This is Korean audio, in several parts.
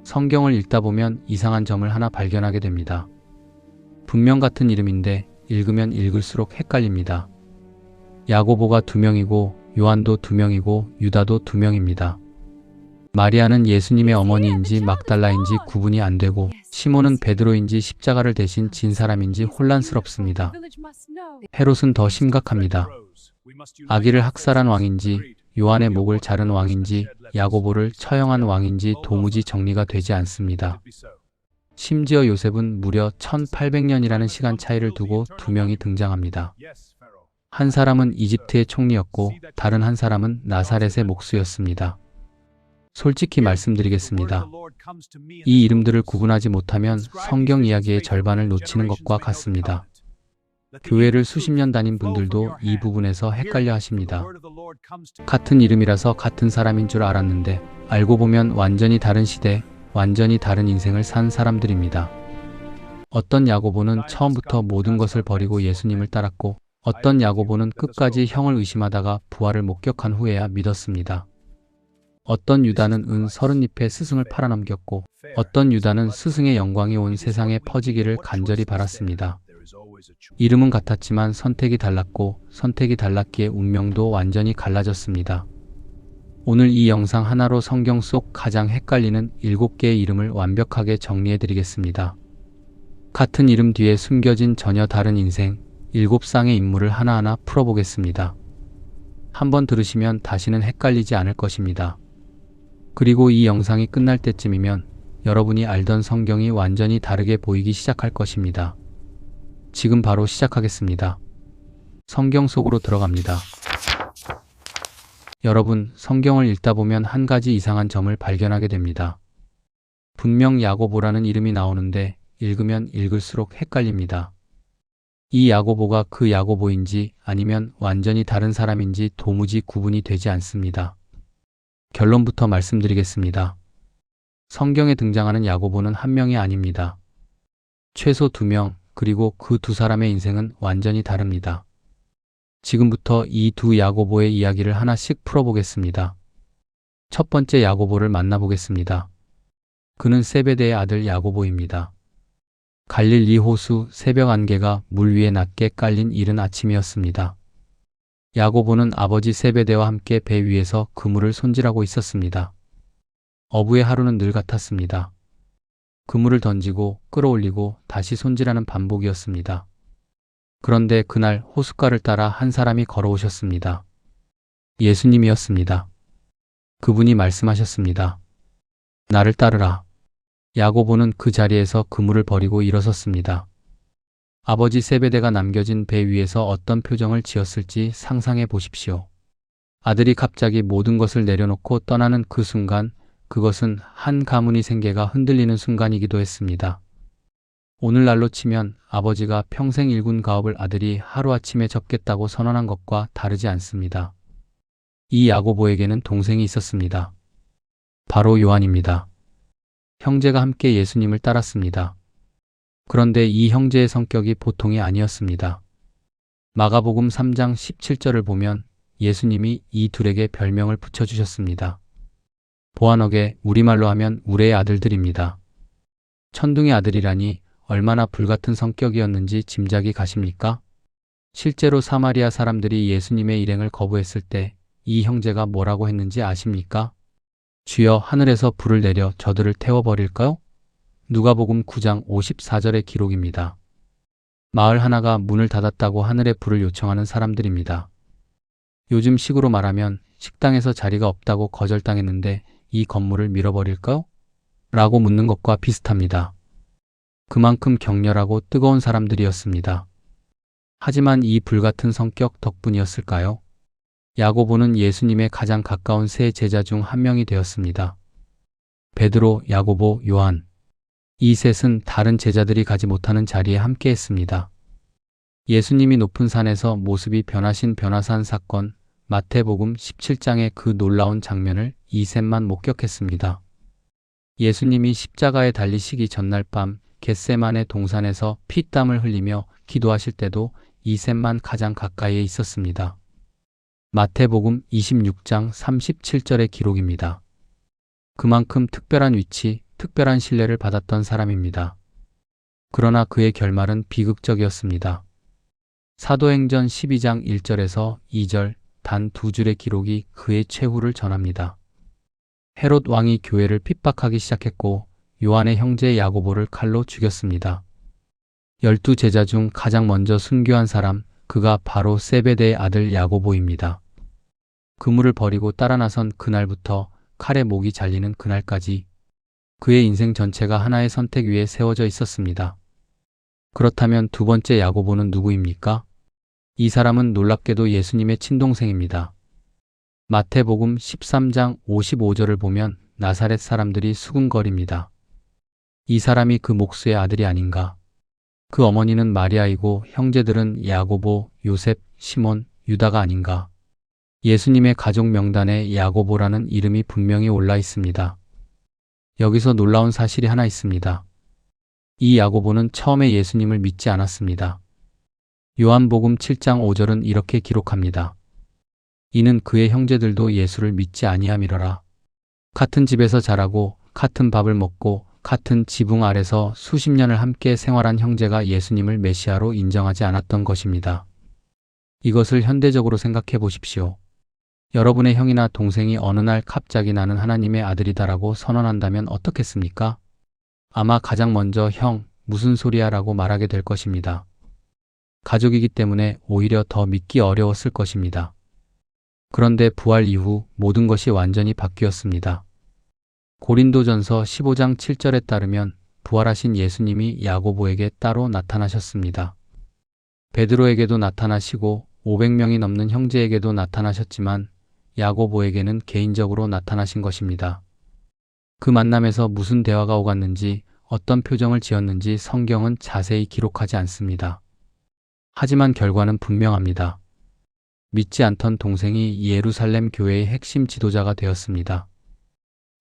성경을 읽다 보면 이상한 점을 하나 발견하게 됩니다. 분명 같은 이름인데 읽으면 읽을수록 헷갈립니다. 야고보가 2명이고 요한도 2명이고 유다도 2명입니다. 마리아는 예수님의 어머니인지 막달라인지 구분이 안 되고 시몬은 베드로인지 십자가를 대신 진 사람인지 혼란스럽습니다. 헤롯은 더 심각합니다. 아기를 학살한 왕인지 요한의 목을 자른 왕인지 야고보를 처형한 왕인지 도무지 정리가 되지 않습니다. 심지어 요셉은 무려 1800년이라는 시간 차이를 두고 2명이 등장합니다. 한 사람은 이집트의 총리였고 다른 한 사람은 나사렛의 목수였습니다. 솔직히 말씀드리겠습니다. 이 이름들을 구분하지 못하면 성경 이야기의 절반을 놓치는 것과 같습니다. 교회를 수십 년 다닌 분들도 이 부분에서 헷갈려 하십니다. 같은 이름이라서 같은 사람인 줄 알았는데 알고 보면 완전히 다른 시대, 완전히 다른 인생을 산 사람들입니다. 어떤 야고보는 처음부터 모든 것을 버리고 예수님을 따랐고 어떤 야고보는 끝까지 형을 의심하다가 부활을 목격한 후에야 믿었습니다. 어떤 유다는 은 30잎에 스승을 팔아넘겼고 어떤 유다는 스승의 영광이 온 세상에 퍼지기를 간절히 바랐습니다. 이름은 같았지만 선택이 달랐고 선택이 달랐기에 운명도 완전히 갈라졌습니다. 오늘 이 영상 하나로 성경 속 가장 헷갈리는 7개의 이름을 완벽하게 정리해 드리겠습니다. 같은 이름 뒤에 숨겨진 전혀 다른 인생, 7쌍의 인물을 하나하나 풀어보겠습니다. 한번 들으시면 다시는 헷갈리지 않을 것입니다. 그리고 이 영상이 끝날 때쯤이면 여러분이 알던 성경이 완전히 다르게 보이기 시작할 것입니다. 지금 바로 시작하겠습니다. 성경 속으로 들어갑니다. 여러분, 성경을 읽다 보면 한 가지 이상한 점을 발견하게 됩니다. 분명 야고보라는 이름이 나오는데 읽으면 읽을수록 헷갈립니다. 이 야고보가 그 야고보인지 아니면 완전히 다른 사람인지 도무지 구분이 되지 않습니다. 결론부터 말씀드리겠습니다. 성경에 등장하는 야고보는 한 명이 아닙니다. 최소 2명, 그리고 그 2사람의 인생은 완전히 다릅니다. 지금부터 이 2 야고보의 이야기를 하나씩 풀어보겠습니다. 첫 번째 야고보를 만나보겠습니다. 그는 세베대의 아들 야고보입니다. 갈릴리 호수 새벽 안개가 물 위에 낮게 깔린 이른 아침이었습니다. 야고보는 아버지 세베대와 함께 배 위에서 그물을 손질하고 있었습니다. 어부의 하루는 늘 같았습니다. 그물을 던지고 끌어올리고 다시 손질하는 반복이었습니다. 그런데 그날 호숫가를 따라 한 사람이 걸어오셨습니다. 예수님이었습니다. 그분이 말씀하셨습니다. 나를 따르라. 야고보는 그 자리에서 그물을 버리고 일어섰습니다. 아버지 세베대가 남겨진 배 위에서 어떤 표정을 지었을지 상상해 보십시오. 아들이 갑자기 모든 것을 내려놓고 떠나는 그 순간, 그것은 한 가문이 생계가 흔들리는 순간이기도 했습니다. 오늘날로 치면 아버지가 평생 일군 가업을 아들이 하루아침에 접겠다고 선언한 것과 다르지 않습니다. 이 야고보에게는 동생이 있었습니다. 바로 요한입니다. 형제가 함께 예수님을 따랐습니다. 그런데 이 형제의 성격이 보통이 아니었습니다. 마가복음 3장 17절을 보면 예수님이 이 둘에게 별명을 붙여주셨습니다. 보아너게 우리말로 하면 우레의 아들들입니다. 천둥의 아들이라니 얼마나 불같은 성격이었는지 짐작이 가십니까? 실제로 사마리아 사람들이 예수님의 일행을 거부했을 때 이 형제가 뭐라고 했는지 아십니까? 주여, 하늘에서 불을 내려 저들을 태워버릴까요? 누가복음 9장 54절의 기록입니다. 마을 하나가 문을 닫았다고 하늘에 불을 요청하는 사람들입니다. 요즘 식으로 말하면 식당에서 자리가 없다고 거절당했는데 이 건물을 밀어버릴까요? 라고 묻는 것과 비슷합니다. 그만큼 격렬하고 뜨거운 사람들이었습니다. 하지만 이 불같은 성격 덕분이었을까요? 야고보는 예수님의 가장 가까운 세 제자 중 한 명이 되었습니다. 베드로, 야고보, 요한. 이 셋은 다른 제자들이 가지 못하는 자리에 함께 했습니다. 예수님이 높은 산에서 모습이 변하신 변화산 사건, 마태복음 17장의 그 놀라운 장면을 이 셋만 목격했습니다. 예수님이 십자가에 달리시기 전날 밤 겟세마네 동산에서 피땀을 흘리며 기도하실 때도 이 셋만 가장 가까이에 있었습니다. 마태복음 26장 37절의 기록입니다. 그만큼 특별한 위치, 특별한 신뢰를 받았던 사람입니다. 그러나 그의 결말은 비극적이었습니다. 사도행전 12장 1절에서 2절 단 2줄의 기록이 그의 최후를 전합니다. 헤롯 왕이 교회를 핍박하기 시작했고 요한의 형제 야고보를 칼로 죽였습니다. 12제자 중 가장 먼저 순교한 사람, 그가 바로 세베대의 아들 야고보입니다. 그물을 버리고 따라 나선 그날부터 칼에 목이 잘리는 그날까지 그의 인생 전체가 하나의 선택 위에 세워져 있었습니다. 그렇다면 두 번째 야고보는 누구입니까? 이 사람은 놀랍게도 예수님의 친동생입니다. 마태복음 13장 55절을 보면 나사렛 사람들이 수군거립니다. 이 사람이 그 목수의 아들이 아닌가? 그 어머니는 마리아이고 형제들은 야고보, 요셉, 시몬, 유다가 아닌가? 예수님의 가족 명단에 야고보라는 이름이 분명히 올라 있습니다. 여기서 놀라운 사실이 하나 있습니다. 이 야고보는 처음에 예수님을 믿지 않았습니다. 요한복음 7장 5절은 이렇게 기록합니다. 이는 그의 형제들도 예수를 믿지 아니함이러라. 같은 집에서 자라고 같은 밥을 먹고 같은 지붕 아래서 수십 년을 함께 생활한 형제가 예수님을 메시아로 인정하지 않았던 것입니다. 이것을 현대적으로 생각해 보십시오. 여러분의 형이나 동생이 어느 날 갑자기 나는 하나님의 아들이다라고 선언한다면 어떻겠습니까? 아마 가장 먼저 형, 무슨 소리야 라고 말하게 될 것입니다. 가족이기 때문에 오히려 더 믿기 어려웠을 것입니다. 그런데 부활 이후 모든 것이 완전히 바뀌었습니다. 고린도전서 15장 7절에 따르면 부활하신 예수님이 야고보에게 따로 나타나셨습니다. 베드로에게도 나타나시고 500명이 넘는 형제에게도 나타나셨지만 야고보에게는 개인적으로 나타나신 것입니다. 그 만남에서 무슨 대화가 오갔는지 어떤 표정을 지었는지 성경은 자세히 기록하지 않습니다. 하지만 결과는 분명합니다. 믿지 않던 동생이 예루살렘 교회의 핵심 지도자가 되었습니다.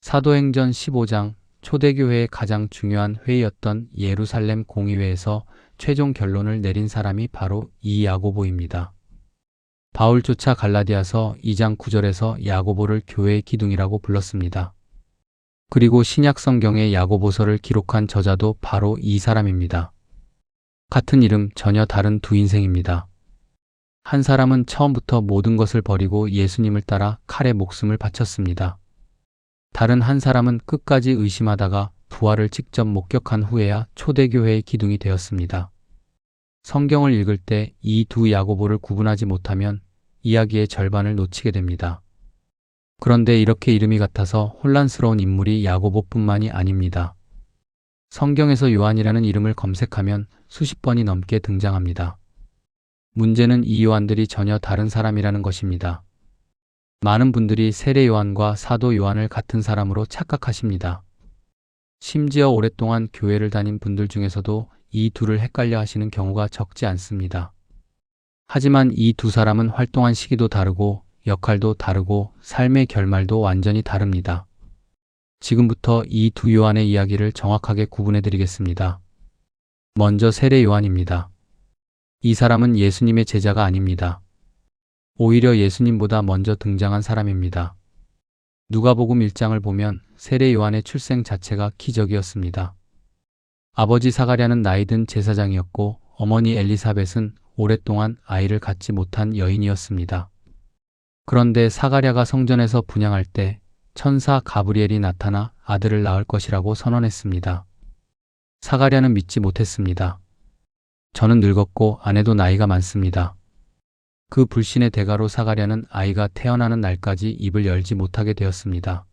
사도행전 15장 초대교회의 가장 중요한 회의였던 예루살렘 공의회에서 최종 결론을 내린 사람이 바로 이 야고보입니다. 바울조차 갈라디아서 2장 9절에서 야고보를 교회의 기둥이라고 불렀습니다. 그리고 신약 성경의 야고보서를 기록한 저자도 바로 이 사람입니다. 같은 이름, 전혀 다른 두 인생입니다. 한 사람은 처음부터 모든 것을 버리고 예수님을 따라 칼에 목숨을 바쳤습니다. 다른 한 사람은 끝까지 의심하다가 부활을 직접 목격한 후에야 초대교회의 기둥이 되었습니다. 성경을 읽을 때 이 두 야고보를 구분하지 못하면 이야기의 절반을 놓치게 됩니다. 그런데 이렇게 이름이 같아서 혼란스러운 인물이 야고보뿐만이 아닙니다. 성경에서 요한이라는 이름을 검색하면 수십 번이 넘게 등장합니다. 문제는 이 요한들이 전혀 다른 사람이라는 것입니다. 많은 분들이 세례 요한과 사도 요한을 같은 사람으로 착각하십니다. 심지어 오랫동안 교회를 다닌 분들 중에서도 이 둘을 헷갈려 하시는 경우가 적지 않습니다. 하지만 이 두 사람은 활동한 시기도 다르고 역할도 다르고 삶의 결말도 완전히 다릅니다. 지금부터 이 두 요한의 이야기를 정확하게 구분해 드리겠습니다. 먼저 세례 요한입니다. 이 사람은 예수님의 제자가 아닙니다. 오히려 예수님보다 먼저 등장한 사람입니다. 누가복음 1장을 보면 세례 요한의 출생 자체가 기적이었습니다. 아버지 사가랴는 나이든 제사장이었고 어머니 엘리사벳은 오랫동안 아이를 갖지 못한 여인이었습니다. 그런데 사가랴가 성전에서 분향할 때 천사 가브리엘이 나타나 아들을 낳을 것이라고 선언했습니다. 사가랴는 믿지 못했습니다. 저는 늙었고 아내도 나이가 많습니다. 그 불신의 대가로 사가랴는 아이가 태어나는 날까지 입을 열지 못하게 되었습니다.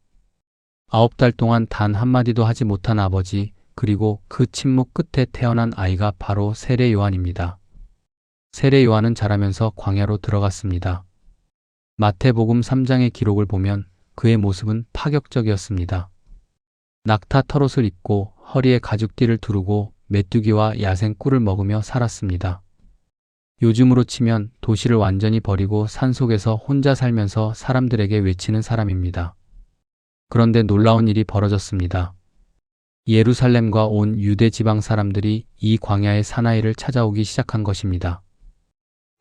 9달 동안 단 한마디도 하지 못한 아버지, 그리고 그 침묵 끝에 태어난 아이가 바로 세례 요한입니다. 세례 요한은 자라면서 광야로 들어갔습니다. 마태복음 3장의 기록을 보면 그의 모습은 파격적이었습니다. 낙타 털옷을 입고 허리에 가죽띠를 두르고 메뚜기와 야생 꿀을 먹으며 살았습니다. 요즘으로 치면 도시를 완전히 버리고 산속에서 혼자 살면서 사람들에게 외치는 사람입니다. 그런데 놀라운 일이 벌어졌습니다. 예루살렘과 온 유대 지방 사람들이 이 광야의 사나이를 찾아오기 시작한 것입니다.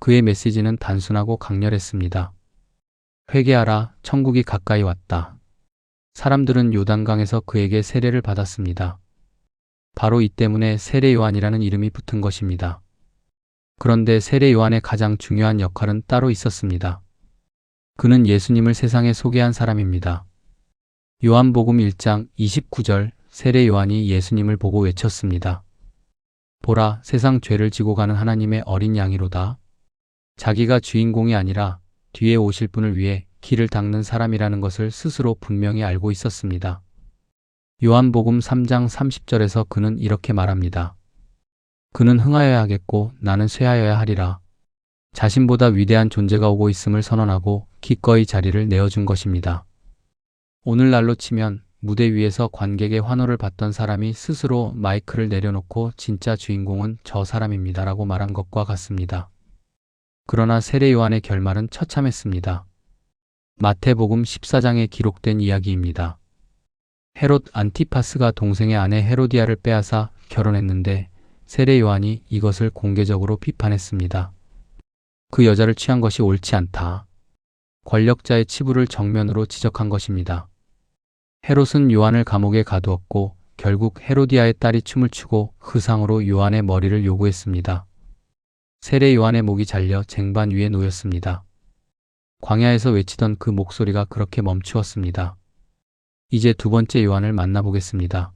그의 메시지는 단순하고 강렬했습니다. 회개하라, 천국이 가까이 왔다. 사람들은 요단강에서 그에게 세례를 받았습니다. 바로 이 때문에 세례 요한이라는 이름이 붙은 것입니다. 그런데 세례 요한의 가장 중요한 역할은 따로 있었습니다. 그는 예수님을 세상에 소개한 사람입니다. 요한복음 1장 29절 세례 요한이 예수님을 보고 외쳤습니다. 보라, 세상 죄를 지고 가는 하나님의 어린 양이로다. 자기가 주인공이 아니라 뒤에 오실 분을 위해 길을 닦는 사람이라는 것을 스스로 분명히 알고 있었습니다. 요한복음 3장 30절에서 그는 이렇게 말합니다. 그는 흥하여야 하겠고 나는 쇠하여야 하리라. 자신보다 위대한 존재가 오고 있음을 선언하고 기꺼이 자리를 내어준 것입니다. 오늘날로 치면 무대 위에서 관객의 환호를 받던 사람이 스스로 마이크를 내려놓고 진짜 주인공은 저 사람입니다 라고 말한 것과 같습니다. 그러나 세례 요한의 결말은 처참했습니다. 마태복음 14장에 기록된 이야기입니다. 헤롯 안티파스가 동생의 아내 헤로디아를 빼앗아 결혼했는데 세례 요한이 이것을 공개적으로 비판했습니다. 그 여자를 취한 것이 옳지 않다. 권력자의 치부를 정면으로 지적한 것입니다. 헤롯은 요한을 감옥에 가두었고 결국 헤로디아의 딸이 춤을 추고 흐상으로 요한의 머리를 요구했습니다. 세례 요한의 목이 잘려 쟁반 위에 놓였습니다. 광야에서 외치던 그 목소리가 그렇게 멈추었습니다. 이제 두 번째 요한을 만나보겠습니다.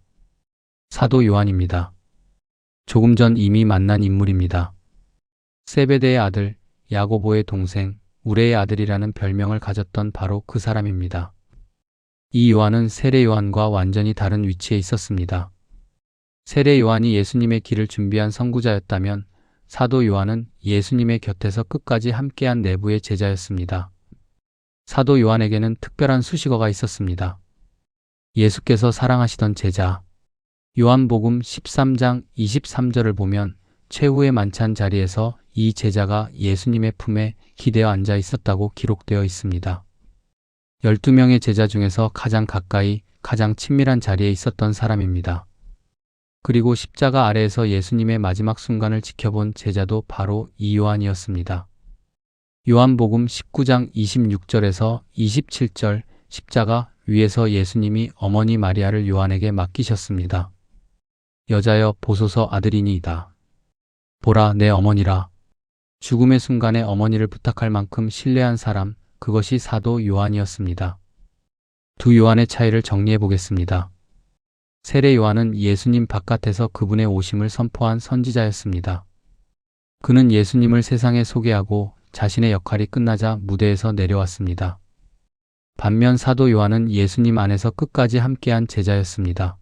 사도 요한입니다. 조금 전 이미 만난 인물입니다. 세베대의 아들, 야고보의 동생, 우레의 아들이라는 별명을 가졌던 바로 그 사람입니다. 이 요한은 세례 요한과 완전히 다른 위치에 있었습니다. 세례 요한이 예수님의 길을 준비한 선구자였다면 사도 요한은 예수님의 곁에서 끝까지 함께한 내부의 제자였습니다. 사도 요한에게는 특별한 수식어가 있었습니다. 예수께서 사랑하시던 제자. 요한복음 13장 23절을 보면 최후의 만찬 자리에서 이 제자가 예수님의 품에 기대어 앉아 있었다고 기록되어 있습니다. 12명의 제자 중에서 가장 가까이, 가장 친밀한 자리에 있었던 사람입니다. 그리고 십자가 아래에서 예수님의 마지막 순간을 지켜본 제자도 바로 이 요한이었습니다. 요한복음 19장 26절에서 27절 십자가 위에서 예수님이 어머니 마리아를 요한에게 맡기셨습니다. 여자여 보소서 아들이니이다. 보라 내 어머니라. 죽음의 순간에 어머니를 부탁할 만큼 신뢰한 사람, 그것이 사도 요한이었습니다. 두 요한의 차이를 정리해 보겠습니다. 세례 요한은 예수님 바깥에서 그분의 오심을 선포한 선지자였습니다. 그는 예수님을 세상에 소개하고 자신의 역할이 끝나자 무대에서 내려왔습니다. 반면 사도 요한은 예수님 안에서 끝까지 함께한 제자였습니다.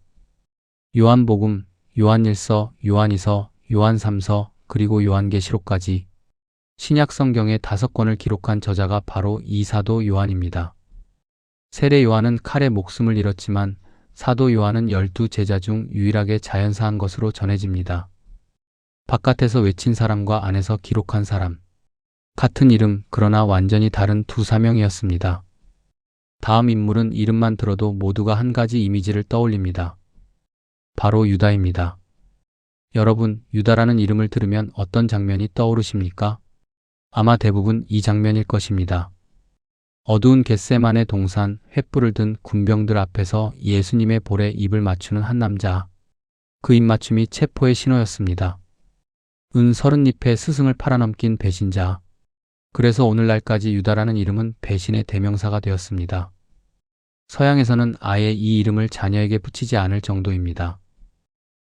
요한복음, 요한일서, 요한이서, 요한3서, 그리고 요한계시록까지 신약 성경의 5권을 기록한 저자가 바로 이 사도 요한입니다. 세례 요한은 칼에 목숨을 잃었지만 사도 요한은 12제자 중 유일하게 자연사한 것으로 전해집니다. 바깥에서 외친 사람과 안에서 기록한 사람. 같은 이름, 그러나 완전히 다른 두 사명이었습니다. 다음 인물은 이름만 들어도 모두가 한 가지 이미지를 떠올립니다. 바로 유다입니다. 여러분, 유다라는 이름을 들으면 어떤 장면이 떠오르십니까? 아마 대부분 이 장면일 것입니다. 어두운 겟세마네 동산, 횃불을 든 군병들 앞에서 예수님의 볼에 입을 맞추는 한 남자. 그 입맞춤이 체포의 신호였습니다. 은 30잎에 스승을 팔아넘긴 배신자. 그래서 오늘날까지 유다라는 이름은 배신의 대명사가 되었습니다. 서양에서는 아예 이 이름을 자녀에게 붙이지 않을 정도입니다.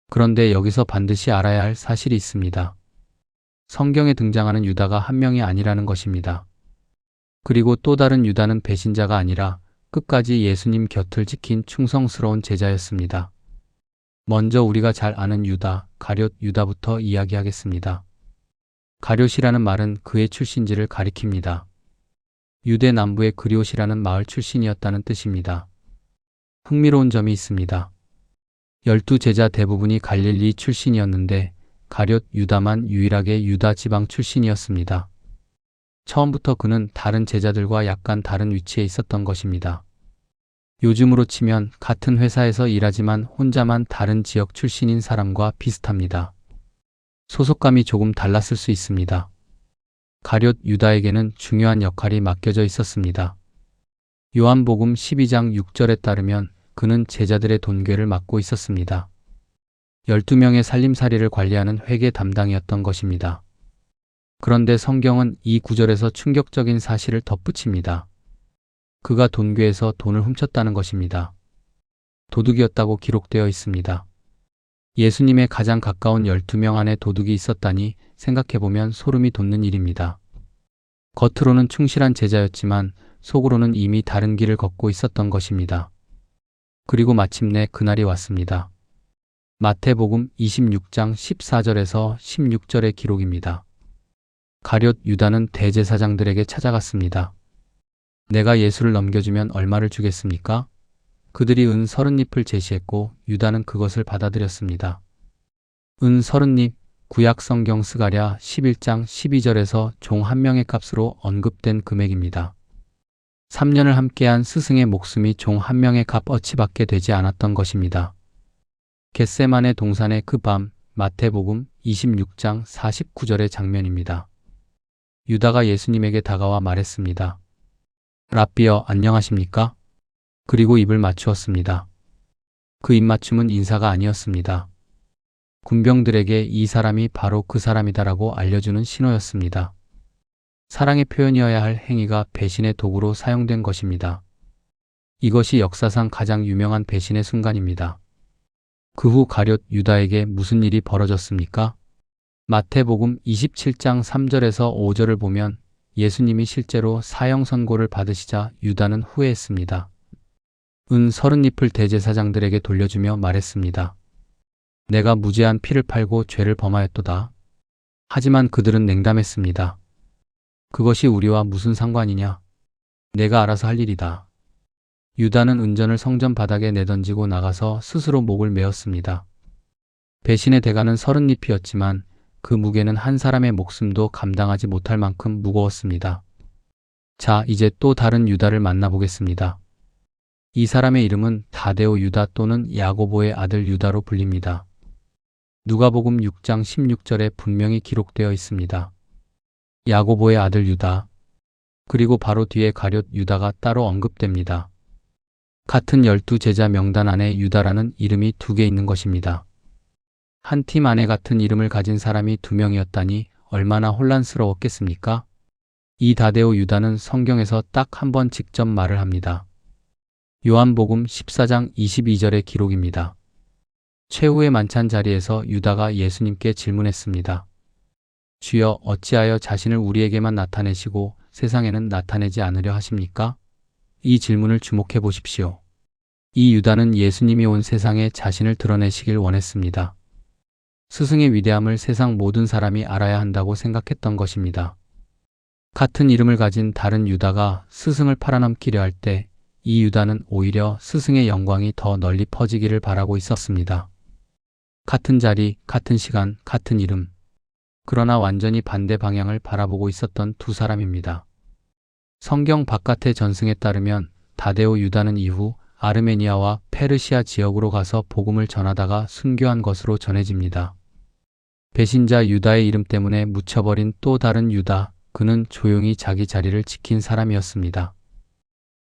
그런데 여기서 반드시 알아야 할 사실이 있습니다. 성경에 등장하는 유다가 한 명이 아니라는 것입니다. 그리고 또 다른 유다는 배신자가 아니라 끝까지 예수님 곁을 지킨 충성스러운 제자였습니다. 먼저 우리가 잘 아는 유다, 가룟 유다부터 이야기하겠습니다. 가룟이라는 말은 그의 출신지를 가리킵니다. 유대 남부의 그리옷이라는 마을 출신이었다는 뜻입니다. 흥미로운 점이 있습니다. 12제자 대부분이 갈릴리 출신이었는데 가룟 유다만 유일하게 유다 지방 출신이었습니다. 처음부터 그는 다른 제자들과 약간 다른 위치에 있었던 것입니다. 요즘으로 치면 같은 회사에서 일하지만 혼자만 다른 지역 출신인 사람과 비슷합니다. 소속감이 조금 달랐을 수 있습니다. 가룟 유다에게는 중요한 역할이 맡겨져 있었습니다. 요한복음 12장 6절에 따르면 그는 제자들의 돈괴를 맡고 있었습니다. 12명의 살림살이를 관리하는 회계 담당이었던 것입니다. 그런데 성경은 이 구절에서 충격적인 사실을 덧붙입니다. 그가 돈괴에서 돈을 훔쳤다는 것입니다. 도둑이었다고 기록되어 있습니다. 예수님의 가장 가까운 12명 안에 도둑이 있었다니 생각해보면 소름이 돋는 일입니다. 겉으로는 충실한 제자였지만 속으로는 이미 다른 길을 걷고 있었던 것입니다. 그리고 마침내 그날이 왔습니다. 마태복음 26장 14절에서 16절의 기록입니다. 가룟 유다는 대제사장들에게 찾아갔습니다. 내가 예수를 넘겨주면 얼마를 주겠습니까? 그들이 은 30잎을 제시했고 유다는 그것을 받아들였습니다. 은 30잎, 구약 성경 스가랴 11장 12절에서 종 한 명의 값으로 언급된 금액입니다. 3년을 함께한 스승의 목숨이 종 한 명의 값어치밖에 되지 않았던 것입니다. 겟세마네 동산의 그 밤, 마태복음 26장 49절의 장면입니다. 유다가 예수님에게 다가와 말했습니다. 랍비여, 안녕하십니까? 그리고 입을 맞추었습니다. 그 입맞춤은 인사가 아니었습니다. 군병들에게 이 사람이 바로 그 사람이다라고 알려주는 신호였습니다. 사랑의 표현이어야 할 행위가 배신의 도구로 사용된 것입니다. 이것이 역사상 가장 유명한 배신의 순간입니다. 그 후 가룟 유다에게 무슨 일이 벌어졌습니까? 마태복음 27장 3절에서 5절을 보면 예수님이 실제로 사형 선고를 받으시자 유다는 후회했습니다. 은 30잎을 대제사장들에게 돌려주며 말했습니다. 내가 무죄한 피를 팔고 죄를 범하였도다. 하지만 그들은 냉담했습니다. 그것이 우리와 무슨 상관이냐? 내가 알아서 할 일이다. 유다는 은전을 성전 바닥에 내던지고 나가서 스스로 목을 메었습니다. 배신의 대가는 30잎이었지만 그 무게는 한 사람의 목숨도 감당하지 못할 만큼 무거웠습니다. 자, 이제 또 다른 유다를 만나보겠습니다. 이 사람의 이름은 다데오 유다 또는 야고보의 아들 유다로 불립니다. 누가복음 6장 16절에 분명히 기록되어 있습니다. 야고보의 아들 유다. 그리고 바로 뒤에 가룟 유다가 따로 언급됩니다. 같은 12제자 명단 안에 유다라는 이름이 2개 있는 것입니다. 한 팀 안에 같은 이름을 가진 사람이 2명이었다니 얼마나 혼란스러웠겠습니까? 이 다데오 유다는 성경에서 딱 한 번 직접 말을 합니다. 요한복음 14장 22절의 기록입니다. 최후의 만찬 자리에서 유다가 예수님께 질문했습니다. 주여, 어찌하여 자신을 우리에게만 나타내시고 세상에는 나타내지 않으려 하십니까? 이 질문을 주목해 보십시오. 이 유다는 예수님이 온 세상에 자신을 드러내시길 원했습니다. 스승의 위대함을 세상 모든 사람이 알아야 한다고 생각했던 것입니다. 같은 이름을 가진 다른 유다가 스승을 팔아넘기려 할 때 이 유다는 오히려 스승의 영광이 더 널리 퍼지기를 바라고 있었습니다. 같은 자리, 같은 시간, 같은 이름. 그러나 완전히 반대 방향을 바라보고 있었던 두 사람입니다. 성경 바깥의 전승에 따르면 다데오 유다는 이후 아르메니아와 페르시아 지역으로 가서 복음을 전하다가 순교한 것으로 전해집니다. 배신자 유다의 이름 때문에 묻혀버린 또 다른 유다, 그는 조용히 자기 자리를 지킨 사람이었습니다.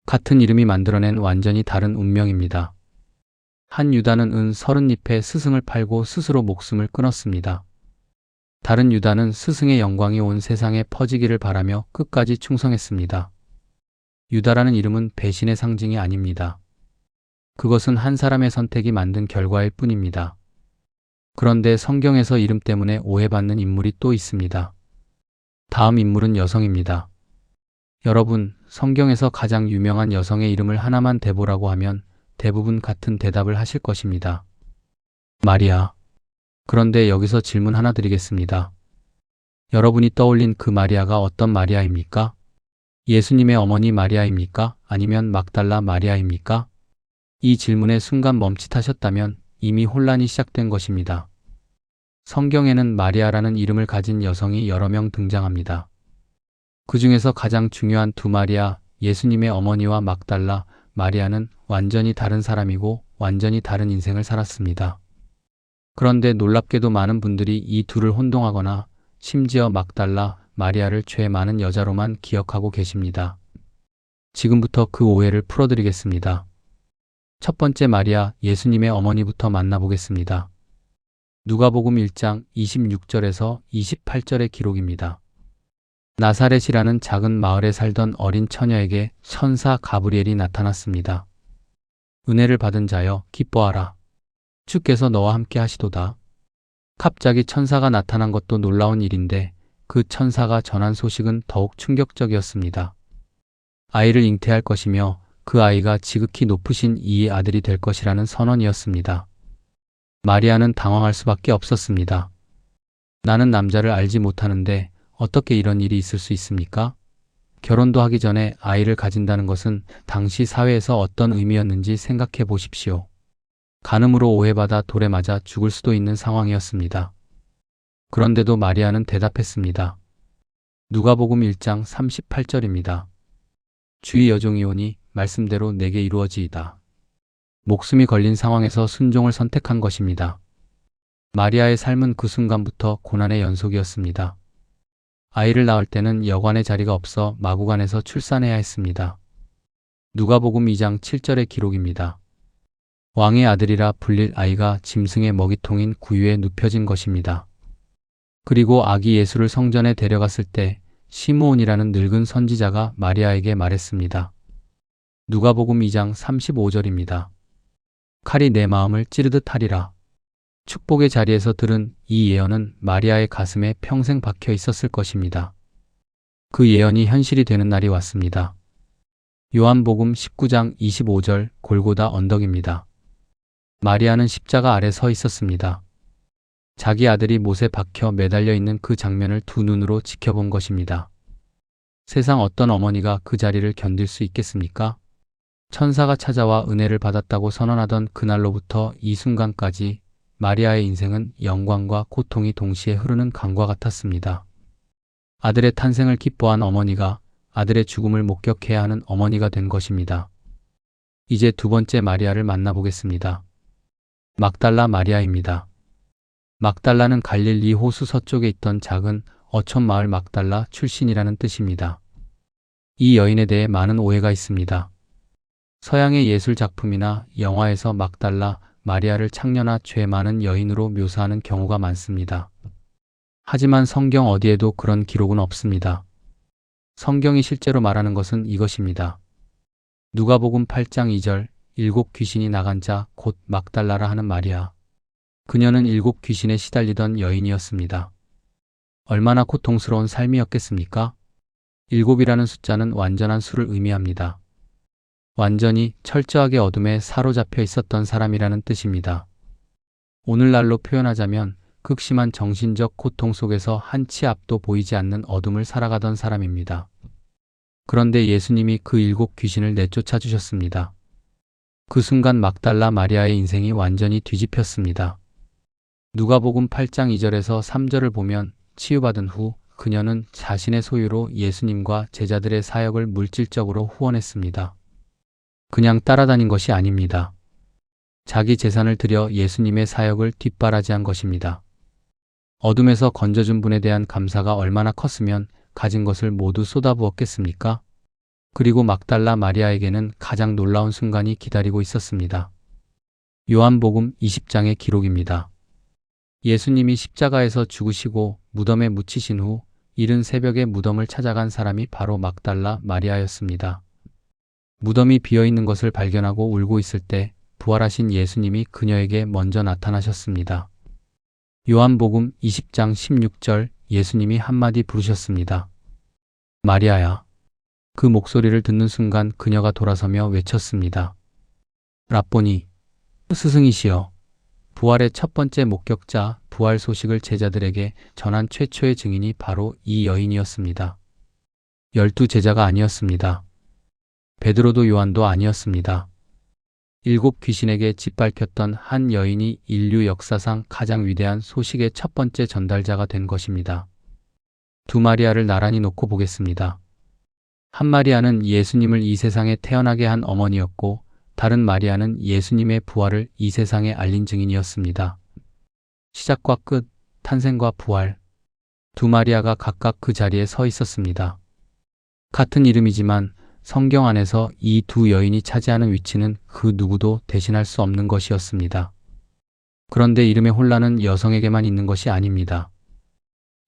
같은 이름이 만들어낸 완전히 다른 운명입니다. 한 유다는 은 30잎에 스승을 팔고 스스로 목숨을 끊었습니다. 다른 유다는 스승의 영광이 온 세상에 퍼지기를 바라며 끝까지 충성했습니다. 유다라는 이름은 배신의 상징이 아닙니다. 그것은 한 사람의 선택이 만든 결과일 뿐입니다. 그런데 성경에서 이름 때문에 오해받는 인물이 또 있습니다. 다음 인물은 여성입니다. 여러분, 성경에서 가장 유명한 여성의 이름을 하나만 대보라고 하면 대부분 같은 대답을 하실 것입니다. 마리아. 그런데 여기서 질문 하나 드리겠습니다. 여러분이 떠올린 그 마리아가 어떤 마리아입니까? 예수님의 어머니 마리아입니까? 아니면 막달라 마리아입니까? 이 질문에 순간 멈칫하셨다면 이미 혼란이 시작된 것입니다. 성경에는 마리아라는 이름을 가진 여성이 여러 명 등장합니다. 그 중에서 가장 중요한 두 마리아, 예수님의 어머니와 막달라 마리아는 완전히 다른 사람이고 완전히 다른 인생을 살았습니다. 그런데 놀랍게도 많은 분들이 이 둘을 혼동하거나 심지어 막달라 마리아를 죄 많은 여자로만 기억하고 계십니다. 지금부터 그 오해를 풀어드리겠습니다. 첫 번째 마리아, 예수님의 어머니부터 만나보겠습니다. 누가복음 1장 26절에서 28절의 기록입니다. 나사렛이라는 작은 마을에 살던 어린 처녀에게 천사 가브리엘이 나타났습니다. 은혜를 받은 자여 기뻐하라. 주께서 너와 함께 하시도다. 갑자기 천사가 나타난 것도 놀라운 일인데 그 천사가 전한 소식은 더욱 충격적이었습니다. 아이를 잉태할 것이며 그 아이가 지극히 높으신 이의 아들이 될 것이라는 선언이었습니다. 마리아는 당황할 수밖에 없었습니다. 나는 남자를 알지 못하는데 어떻게 이런 일이 있을 수 있습니까? 결혼도 하기 전에 아이를 가진다는 것은 당시 사회에서 어떤 의미였는지 생각해 보십시오. 간음으로 오해받아 돌에 맞아 죽을 수도 있는 상황이었습니다. 그런데도 마리아는 대답했습니다. 누가복음 1장 38절입니다. 주의 여종이오니 말씀대로 내게 이루어지이다. 목숨이 걸린 상황에서 순종을 선택한 것입니다. 마리아의 삶은 그 순간부터 고난의 연속이었습니다. 아이를 낳을 때는 여관의 자리가 없어 마구간에서 출산해야 했습니다. 누가복음 2장 7절의 기록입니다. 왕의 아들이라 불릴 아이가 짐승의 먹이통인 구유에 눕혀진 것입니다. 그리고 아기 예수를 성전에 데려갔을 때 시므온이라는 늙은 선지자가 마리아에게 말했습니다. 누가복음 2장 35절입니다. 칼이 내 마음을 찌르듯 하리라. 축복의 자리에서 들은 이 예언은 마리아의 가슴에 평생 박혀 있었을 것입니다. 그 예언이 현실이 되는 날이 왔습니다. 요한복음 19장 25절 골고다 언덕입니다. 마리아는 십자가 아래 서 있었습니다. 자기 아들이 못에 박혀 매달려 있는 그 장면을 두 눈으로 지켜본 것입니다. 세상 어떤 어머니가 그 자리를 견딜 수 있겠습니까? 천사가 찾아와 은혜를 받았다고 선언하던 그날로부터 이 순간까지 마리아의 인생은 영광과 고통이 동시에 흐르는 강과 같았습니다. 아들의 탄생을 기뻐한 어머니가 아들의 죽음을 목격해야 하는 어머니가 된 것입니다. 이제 두 번째 마리아를 만나보겠습니다. 막달라 마리아입니다. 막달라는 갈릴리 호수 서쪽에 있던 작은 어촌 마을 막달라 출신이라는 뜻입니다. 이 여인에 대해 많은 오해가 있습니다. 서양의 예술 작품이나 영화에서 막달라 마리아를 창녀나 죄 많은 여인으로 묘사하는 경우가 많습니다. 하지만 성경 어디에도 그런 기록은 없습니다. 성경이 실제로 말하는 것은 이것입니다. 누가복음 8장 2절 일곱 귀신이 나간 자 곧 막달라라 하는 마리아. 그녀는 일곱 귀신에 시달리던 여인이었습니다. 얼마나 고통스러운 삶이었겠습니까? 일곱이라는 숫자는 완전한 수를 의미합니다. 완전히 철저하게 어둠에 사로잡혀 있었던 사람이라는 뜻입니다. 오늘날로 표현하자면 극심한 정신적 고통 속에서 한 치 앞도 보이지 않는 어둠을 살아가던 사람입니다. 그런데 예수님이 그 일곱 귀신을 내쫓아 주셨습니다. 그 순간 막달라 마리아의 인생이 완전히 뒤집혔습니다. 누가복음 8장 2절에서 3절을 보면 치유받은 후 그녀는 자신의 소유로 예수님과 제자들의 사역을 물질적으로 후원했습니다. 그냥 따라다닌 것이 아닙니다. 자기 재산을 들여 예수님의 사역을 뒷바라지한 것입니다. 어둠에서 건져준 분에 대한 감사가 얼마나 컸으면 가진 것을 모두 쏟아부었겠습니까? 그리고 막달라 마리아에게는 가장 놀라운 순간이 기다리고 있었습니다. 요한복음 20장의 기록입니다. 예수님이 십자가에서 죽으시고 무덤에 묻히신 후 이른 새벽에 무덤을 찾아간 사람이 바로 막달라 마리아였습니다. 무덤이 비어있는 것을 발견하고 울고 있을 때 부활하신 예수님이 그녀에게 먼저 나타나셨습니다. 요한복음 20장 16절 예수님이 한마디 부르셨습니다. 마리아야. 그 목소리를 듣는 순간 그녀가 돌아서며 외쳤습니다. 라보니, 스승이시여. 부활의 첫 번째 목격자, 부활 소식을 제자들에게 전한 최초의 증인이 바로 이 여인이었습니다. 12 제자가 아니었습니다. 베드로도 요한도 아니었습니다. 일곱 귀신에게 짓밟혔던 한 여인이 인류 역사상 가장 위대한 소식의 첫 번째 전달자가 된 것입니다. 두 마리아를 나란히 놓고 보겠습니다. 한 마리아는 예수님을 이 세상에 태어나게 한 어머니였고 다른 마리아는 예수님의 부활을 이 세상에 알린 증인이었습니다. 시작과 끝, 탄생과 부활. 두 마리아가 각각 그 자리에 서 있었습니다. 같은 이름이지만 성경 안에서 이 두 여인이 차지하는 위치는 그 누구도 대신할 수 없는 것이었습니다. 그런데 이름의 혼란은 여성에게만 있는 것이 아닙니다.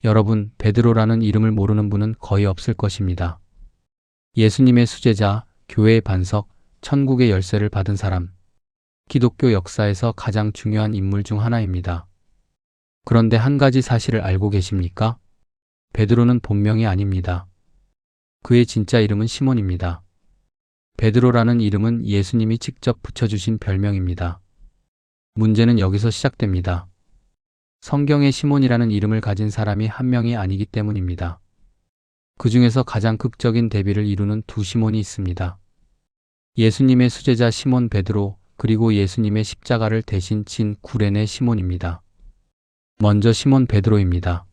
여러분, 베드로라는 이름을 모르는 분은 거의 없을 것입니다. 예수님의 수제자, 교회의 반석, 천국의 열쇠를 받은 사람, 기독교 역사에서 가장 중요한 인물 중 하나입니다. 그런데 한 가지 사실을 알고 계십니까? 베드로는 본명이 아닙니다. 그의 진짜 이름은 시몬입니다. 베드로라는 이름은 예수님이 직접 붙여주신 별명입니다. 문제는 여기서 시작됩니다. 성경에 시몬이라는 이름을 가진 사람이 한 명이 아니기 때문입니다. 그 중에서 가장 극적인 대비를 이루는 두 시몬이 있습니다. 예수님의 수제자 시몬 베드로, 그리고 예수님의 십자가를 대신 진 구레네 시몬입니다. 먼저 시몬 베드로입니다.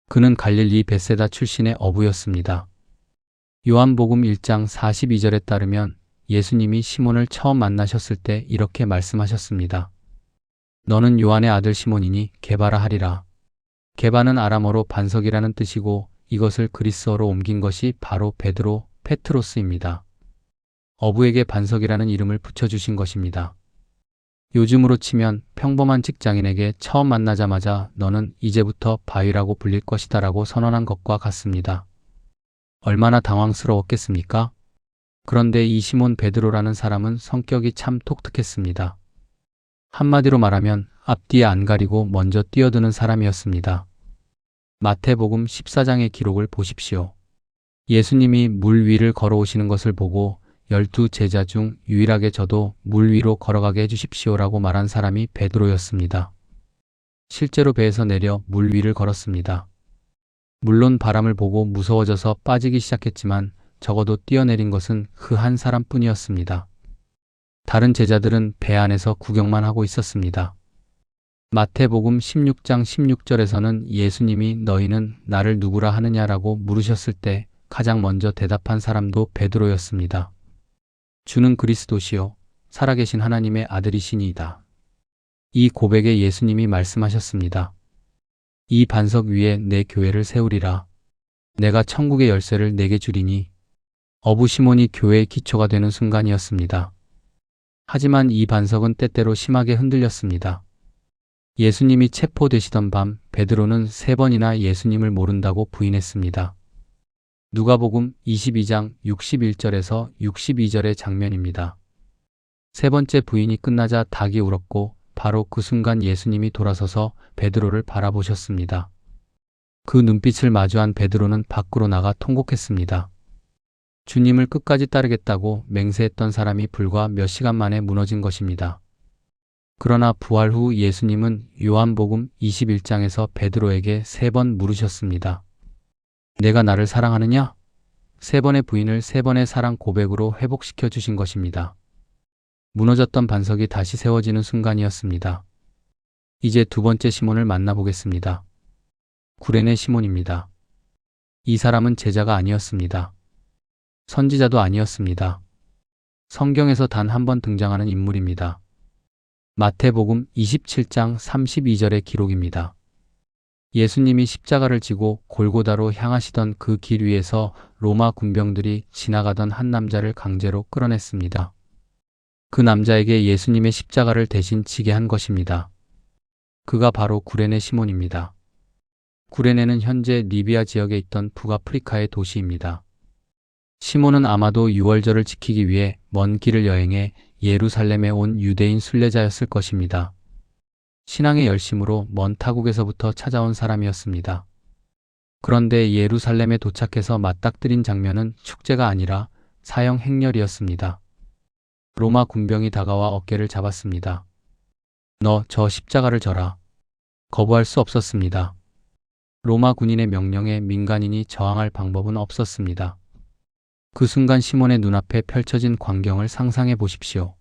그는 갈릴리 벳세다 출신의 어부였습니다. 요한복음 1장 42절에 따르면 예수님이 시몬을 처음 만나셨을 때 이렇게 말씀하셨습니다. 너는 요한의 아들 시몬이니 게바라 하리라. 게바는 아람어로 반석이라는 뜻이고 이것을 그리스어로 옮긴 것이 바로 베드로, 페트로스입니다. 어부에게 반석이라는 이름을 붙여주신 것입니다. 요즘으로 치면 평범한 직장인에게 처음 만나자마자 너는 이제부터 바위라고 불릴 것이다 라고 선언한 것과 같습니다. 얼마나 당황스러웠겠습니까? 그런데 이 시몬 베드로라는 사람은 성격이 참 독특했습니다. 한마디로 말하면 앞뒤에 안 가리고 먼저 뛰어드는 사람이었습니다. 마태복음 14장의 기록을 보십시오. 예수님이 물 위를 걸어오시는 것을 보고 12 제자 중 유일하게 저도 물 위로 걸어가게 해주십시오라고 말한 사람이 베드로였습니다. 실제로 배에서 내려 물 위를 걸었습니다. 물론 바람을 보고 무서워져서 빠지기 시작했지만 적어도 뛰어내린 것은 그 한 사람뿐이었습니다. 다른 제자들은 배 안에서 구경만 하고 있었습니다. 마태복음 16장 16절에서는 예수님이 너희는 나를 누구라 하느냐라고 물으셨을 때 가장 먼저 대답한 사람도 베드로였습니다. 주는 그리스도시요 살아계신 하나님의 아들이시니이다. 이 고백에 예수님이 말씀하셨습니다. 이 반석 위에 내 교회를 세우리라. 내가 천국의 열쇠를 내게 주리니. 어부 시몬이 교회의 기초가 되는 순간이었습니다. 하지만 이 반석은 때때로 심하게 흔들렸습니다. 예수님이 체포되시던 밤 베드로는 3번이나 예수님을 모른다고 부인했습니다. 누가복음 22장 61절에서 62절의 장면입니다. 세 번째 부인이 끝나자 닭이 울었고 바로 그 순간 예수님이 돌아서서 베드로를 바라보셨습니다. 그 눈빛을 마주한 베드로는 밖으로 나가 통곡했습니다. 주님을 끝까지 따르겠다고 맹세했던 사람이 불과 몇 시간 만에 무너진 것입니다. 그러나 부활 후 예수님은 요한복음 21장에서 베드로에게 3번 물으셨습니다. 내가 나를 사랑하느냐? 3번의 부인을 3번의 사랑 고백으로 회복시켜 주신 것입니다. 무너졌던 반석이 다시 세워지는 순간이었습니다. 이제 두 번째 시몬을 만나보겠습니다. 구레네 시몬입니다. 이 사람은 제자가 아니었습니다. 선지자도 아니었습니다. 성경에서 단 한 번 등장하는 인물입니다. 마태복음 27장 32절의 기록입니다. 예수님이 십자가를 지고 골고다로 향하시던 그 길 위에서 로마 군병들이 지나가던 한 남자를 강제로 끌어냈습니다. 그 남자에게 예수님의 십자가를 대신 지게 한 것입니다. 그가 바로 구레네 시몬입니다. 구레네는 현재 리비아 지역에 있던 북아프리카의 도시입니다. 시몬은 아마도 유월절을 지키기 위해 먼 길을 여행해 예루살렘에 온 유대인 순례자였을 것입니다. 신앙의 열심으로 먼 타국에서부터 찾아온 사람이었습니다. 그런데 예루살렘에 도착해서 맞닥뜨린 장면은 축제가 아니라 사형 행렬이었습니다. 로마 군병이 다가와 어깨를 잡았습니다. 너 저 십자가를 져라. 거부할 수 없었습니다. 로마 군인의 명령에 민간인이 저항할 방법은 없었습니다. 그 순간 시몬의 눈앞에 펼쳐진 광경을 상상해 보십시오.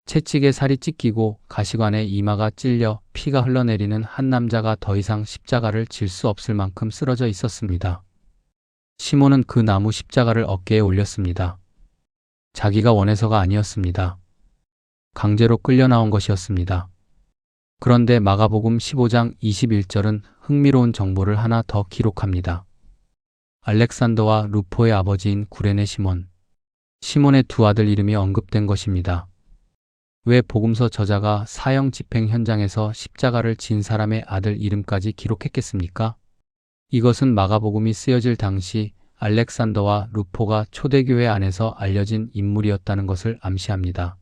채찍에 살이 찢기고 가시관에 이마가 찔려 피가 흘러내리는 한 남자가 더 이상 십자가를 질 수 없을 만큼 쓰러져 있었습니다. 시몬은 그 나무 십자가를 어깨에 올렸습니다. 자기가 원해서가 아니었습니다. 강제로 끌려 나온 것이었습니다. 그런데 마가복음 15장 21절은 흥미로운 정보를 하나 더 기록합니다. 알렉산더와 루포의 아버지인 구레네 시몬, 시몬의 두 아들 이름이 언급된 것입니다. 왜 복음서 저자가 사형 집행 현장에서 십자가를 진 사람의 아들 이름까지 기록했겠습니까? 이것은 마가복음이 쓰여질 당시 알렉산더와 루포가 초대교회 안에서 알려진 인물이었다는 것을 암시합니다.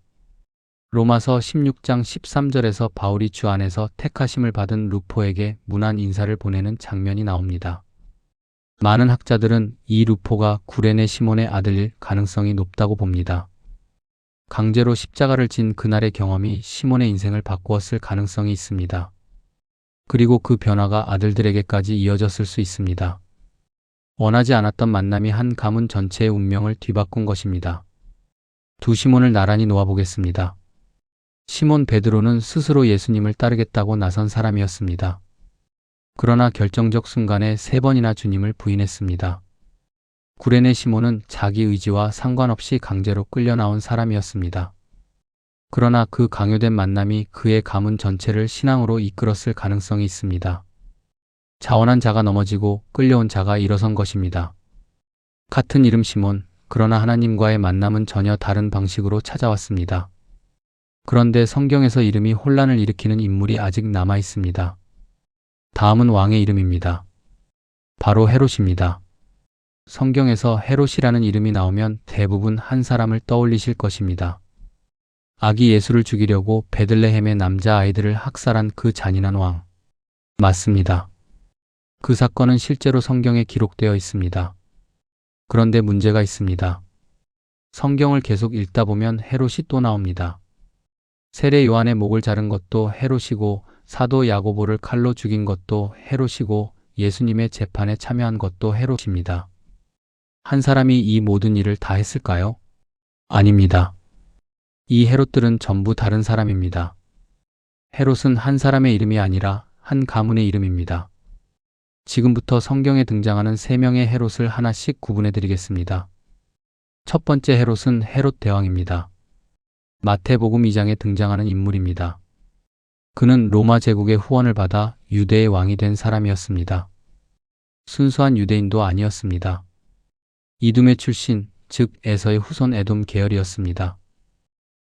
로마서 16장 13절에서 바울이 주 안에서 택하심을 받은 루포에게 문안 인사를 보내는 장면이 나옵니다. 많은 학자들은 이 루포가 구레네 시몬의 아들일 가능성이 높다고 봅니다. 강제로 십자가를 진 그날의 경험이 시몬의 인생을 바꾸었을 가능성이 있습니다. 그리고 그 변화가 아들들에게까지 이어졌을 수 있습니다. 원하지 않았던 만남이 한 가문 전체의 운명을 뒤바꾼 것입니다. 두 시몬을 나란히 놓아보겠습니다. 시몬 베드로는 스스로 예수님을 따르겠다고 나선 사람이었습니다. 그러나 결정적 순간에 3번이나 주님을 부인했습니다. 구레네 시몬은 자기 의지와 상관없이 강제로 끌려 나온 사람이었습니다. 그러나 그 강요된 만남이 그의 가문 전체를 신앙으로 이끌었을 가능성이 있습니다. 자원한 자가 넘어지고 끌려온 자가 일어선 것입니다. 같은 이름 시몬, 그러나 하나님과의 만남은 전혀 다른 방식으로 찾아왔습니다. 그런데 성경에서 이름이 혼란을 일으키는 인물이 아직 남아 있습니다. 다음은 왕의 이름입니다. 바로 헤롯입니다. 성경에서 헤롯이라는 이름이 나오면 대부분 한 사람을 떠올리실 것입니다. 아기 예수를 죽이려고 베들레헴의 남자 아이들을 학살한 그 잔인한 왕. 맞습니다. 그 사건은 실제로 성경에 기록되어 있습니다. 그런데 문제가 있습니다. 성경을 계속 읽다 보면 헤롯이 또 나옵니다. 세례 요한의 목을 자른 것도 헤롯이고 사도 야고보를 칼로 죽인 것도 헤롯이고 예수님의 재판에 참여한 것도 헤롯입니다. 한 사람이 이 모든 일을 다 했을까요? 아닙니다. 이 헤롯들은 전부 다른 사람입니다. 헤롯은 한 사람의 이름이 아니라 한 가문의 이름입니다. 지금부터 성경에 등장하는 3명의 헤롯을 하나씩 구분해 드리겠습니다. 첫 번째 헤롯은 헤롯 대왕입니다. 마태복음 2장에 등장하는 인물입니다. 그는 로마 제국의 후원을 받아 유대의 왕이 된 사람이었습니다. 순수한 유대인도 아니었습니다. 이둠의 출신, 즉 에서의 후손 에돔 계열이었습니다.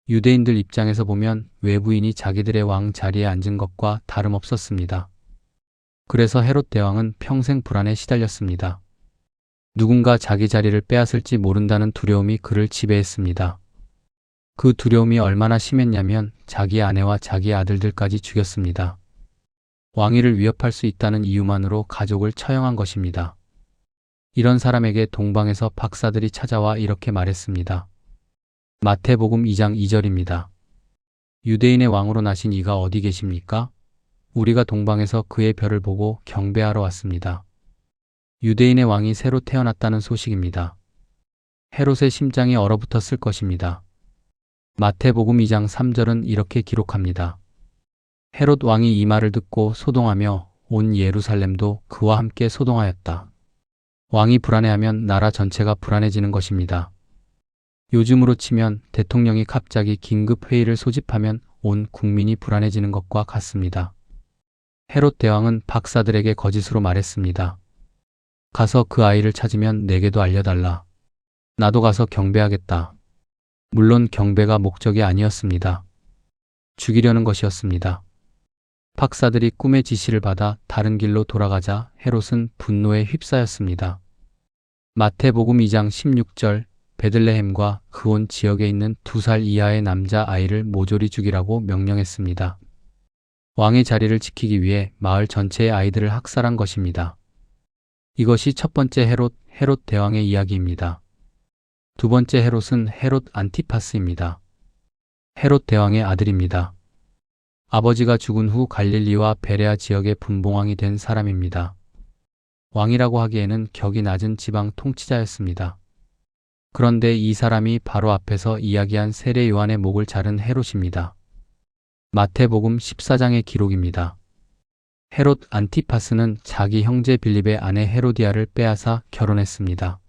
유대인들 입장에서 보면 외부인이 자기들의 왕 자리에 앉은 것과 다름없었습니다. 그래서 헤롯 대왕은 평생 불안에 시달렸습니다. 누군가 자기 자리를 빼앗을지 모른다는 두려움이 그를 지배했습니다. 그 두려움이 얼마나 심했냐면 자기 아내와 자기 아들들까지 죽였습니다. 왕위를 위협할 수 있다는 이유만으로 가족을 처형한 것입니다. 이런 사람에게 동방에서 박사들이 찾아와 이렇게 말했습니다. 마태복음 2장 2절입니다. 유대인의 왕으로 나신 이가 어디 계십니까? 우리가 동방에서 그의 별을 보고 경배하러 왔습니다. 유대인의 왕이 새로 태어났다는 소식입니다. 헤롯의 심장이 얼어붙었을 것입니다. 마태복음 2장 3절은 이렇게 기록합니다. 헤롯 왕이 이 말을 듣고 소동하며 온 예루살렘도 그와 함께 소동하였다. 왕이 불안해하면 나라 전체가 불안해지는 것입니다. 요즘으로 치면 대통령이 갑자기 긴급 회의를 소집하면 온 국민이 불안해지는 것과 같습니다. 헤롯 대왕은 박사들에게 거짓으로 말했습니다. 가서 그 아이를 찾으면 내게도 알려달라. 나도 가서 경배하겠다. 물론 경배가 목적이 아니었습니다. 죽이려는 것이었습니다. 박사들이 꿈의 지시를 받아 다른 길로 돌아가자 헤롯은 분노에 휩싸였습니다. 마태복음 2장 16절 베들레헴과 그 온 지역에 있는 2살 이하의 남자 아이를 모조리 죽이라고 명령했습니다. 왕의 자리를 지키기 위해 마을 전체의 아이들을 학살한 것입니다. 이것이 첫 번째 헤롯 대왕의 이야기입니다. 두 번째 헤롯은 헤롯 안티파스입니다. 헤롯 대왕의 아들입니다. 아버지가 죽은 후 갈릴리와 베레아 지역의 분봉왕이 된 사람입니다. 왕이라고 하기에는 격이 낮은 지방 통치자였습니다. 그런데 이 사람이 바로 앞에서 이야기한 세례 요한의 목을 자른 헤롯입니다. 마태복음 14장의 기록입니다. 헤롯 안티파스는 자기 형제 빌립의 아내 헤로디아를 빼앗아 결혼했습니다.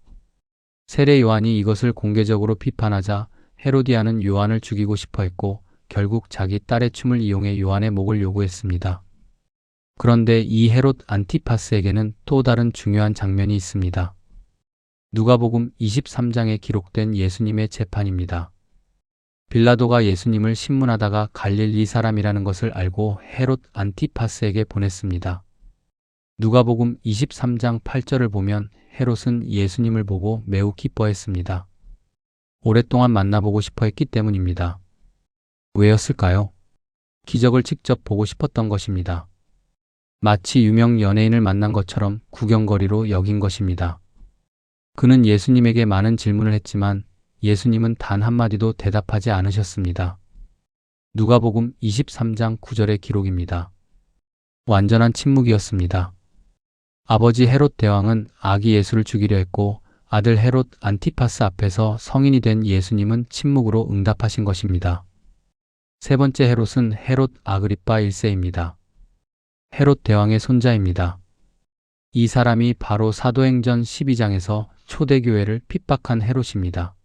세례 요한이 이것을 공개적으로 비판하자 헤로디아는 요한을 죽이고 싶어 했고 결국 자기 딸의 춤을 이용해 요한의 목을 요구했습니다. 그런데 이 헤롯 안티파스에게는 또 다른 중요한 장면이 있습니다. 누가복음 23장에 기록된 예수님의 재판입니다. 빌라도가 예수님을 신문하다가 갈릴리 사람이라는 것을 알고 헤롯 안티파스에게 보냈습니다. 누가복음 23장 8절을 보면 헤롯은 예수님을 보고 매우 기뻐했습니다. 오랫동안 만나보고 싶어 했기 때문입니다. 왜였을까요? 기적을 직접 보고 싶었던 것입니다. 마치 유명 연예인을 만난 것처럼 구경거리로 여긴 것입니다. 그는 예수님에게 많은 질문을 했지만 예수님은 단 한마디도 대답하지 않으셨습니다. 누가복음 23장 9절의 기록입니다. 완전한 침묵이었습니다. 아버지 헤롯 대왕은 아기 예수를 죽이려 했고 아들 헤롯 안티파스 앞에서 성인이 된 예수님은 침묵으로 응답하신 것입니다. 세 번째 헤롯은 헤롯 아그리빠 1세입니다. 헤롯 대왕의 손자입니다. 이 사람이 바로 사도행전 12장에서 초대교회를 핍박한 헤롯입니다.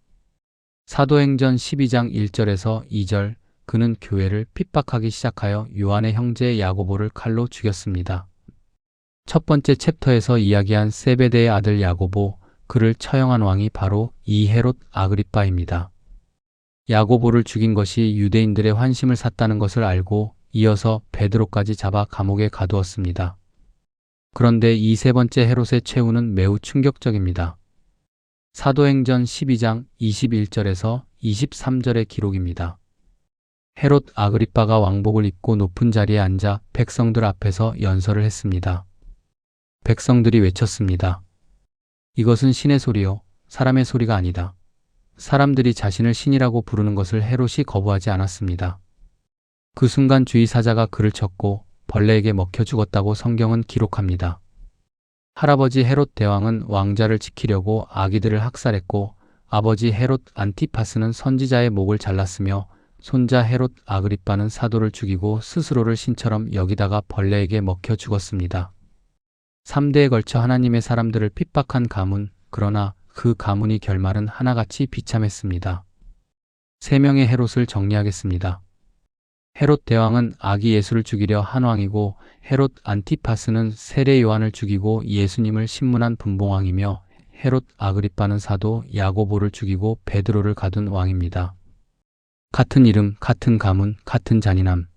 사도행전 12장 1절에서 2절, 그는 교회를 핍박하기 시작하여 요한의 형제 야고보를 칼로 죽였습니다. 첫 번째 챕터에서 이야기한 세베대의 아들 야고보, 그를 처형한 왕이 바로 이 헤롯 아그리빠입니다. 야고보를 죽인 것이 유대인들의 환심을 샀다는 것을 알고 이어서 베드로까지 잡아 감옥에 가두었습니다. 그런데 이 세 번째 헤롯의 최후는 매우 충격적입니다. 사도행전 12장 21절에서 23절의 기록입니다. 헤롯 아그리빠가 왕복을 입고 높은 자리에 앉아 백성들 앞에서 연설을 했습니다. 백성들이 외쳤습니다. 이것은 신의 소리요, 사람의 소리가 아니다. 사람들이 자신을 신이라고 부르는 것을 헤롯이 거부하지 않았습니다. 그 순간 주의 사자가 그를 쳤고 벌레에게 먹혀 죽었다고 성경은 기록합니다. 할아버지 헤롯 대왕은 왕자를 지키려고 아기들을 학살했고 아버지 헤롯 안티파스는 선지자의 목을 잘랐으며 손자 헤롯 아그리빠는 사도를 죽이고 스스로를 신처럼 여기다가 벌레에게 먹혀 죽었습니다. 3대에 걸쳐 하나님의 사람들을 핍박한 가문, 그러나 그 가문이 결말은 하나같이 비참했습니다. 3명의 헤롯을 정리하겠습니다. 헤롯 대왕은 아기 예수를 죽이려 한 왕이고 헤롯 안티파스는 세례 요한을 죽이고 예수님을 신문한 분봉왕이며 헤롯 아그리빠는 사도 야고보를 죽이고 베드로를 가둔 왕입니다. 같은 이름, 같은 가문, 같은 잔인함.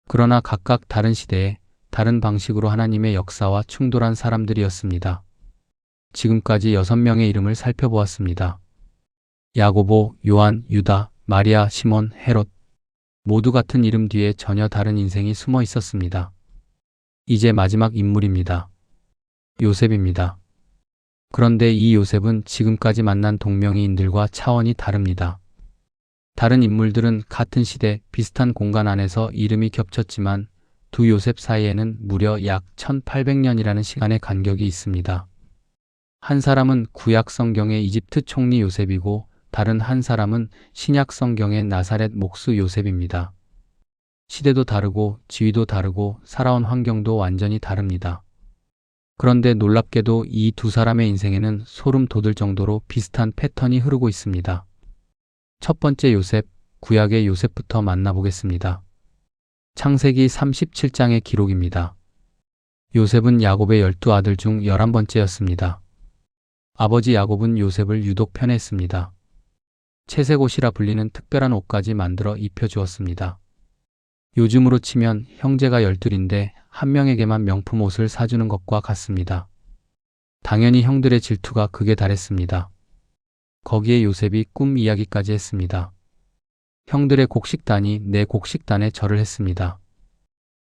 그러나 각각 다른 시대에 다른 방식으로 하나님의 역사와 충돌한 사람들이었습니다. 지금까지 6명의 이름을 살펴보았습니다. 야고보, 요한, 유다, 마리아, 시몬, 헤롯. 모두 같은 이름 뒤에 전혀 다른 인생이 숨어 있었습니다. 이제 마지막 인물입니다. 요셉입니다. 그런데 이 요셉은 지금까지 만난 동명이인들과 차원이 다릅니다. 다른 인물들은 같은 시대, 비슷한 공간 안에서 이름이 겹쳤지만 두 요셉 사이에는 무려 약 1800년이라는 시간의 간격이 있습니다. 한 사람은 구약 성경의 이집트 총리 요셉이고 다른 한 사람은 신약 성경의 나사렛 목수 요셉입니다. 시대도 다르고 지위도 다르고 살아온 환경도 완전히 다릅니다. 그런데 놀랍게도 이 두 사람의 인생에는 소름 돋을 정도로 비슷한 패턴이 흐르고 있습니다. 첫 번째 요셉, 구약의 요셉부터 만나보겠습니다. 창세기 37장의 기록입니다. 요셉은 야곱의 12아들 중 11번째였습니다. 아버지 야곱은 요셉을 유독 편애했습니다. 채색 옷이라 불리는 특별한 옷까지 만들어 입혀주었습니다. 요즘으로 치면 형제가 12인데 한 명에게만 명품 옷을 사주는 것과 같습니다. 당연히 형들의 질투가 극에 달했습니다. 거기에 요셉이 꿈 이야기까지 했습니다. 형들의 곡식단이 내 곡식단에 절을 했습니다.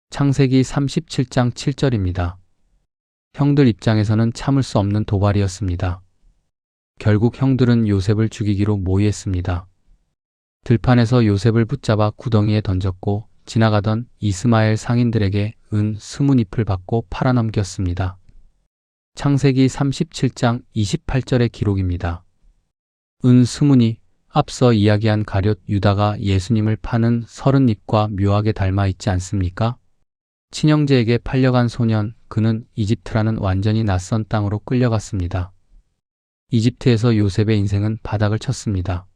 창세기 37장 7절입니다. 형들 입장에서는 참을 수 없는 도발이었습니다. 결국 형들은 요셉을 죽이기로 모의했습니다. 들판에서 요셉을 붙잡아 구덩이에 던졌고 지나가던 이스마엘 상인들에게 은 20잎을 받고 팔아넘겼습니다. 창세기 37장 28절의 기록입니다. 은 20잎, 앞서 이야기한 가룟 유다가 예수님을 파는 30잎과 묘하게 닮아 있지 않습니까? 친형제에게 팔려간 소년, 그는 이집트라는 완전히 낯선 땅으로 끌려갔습니다. 이집트에서 요셉의 인생은 바닥을 쳤습니다.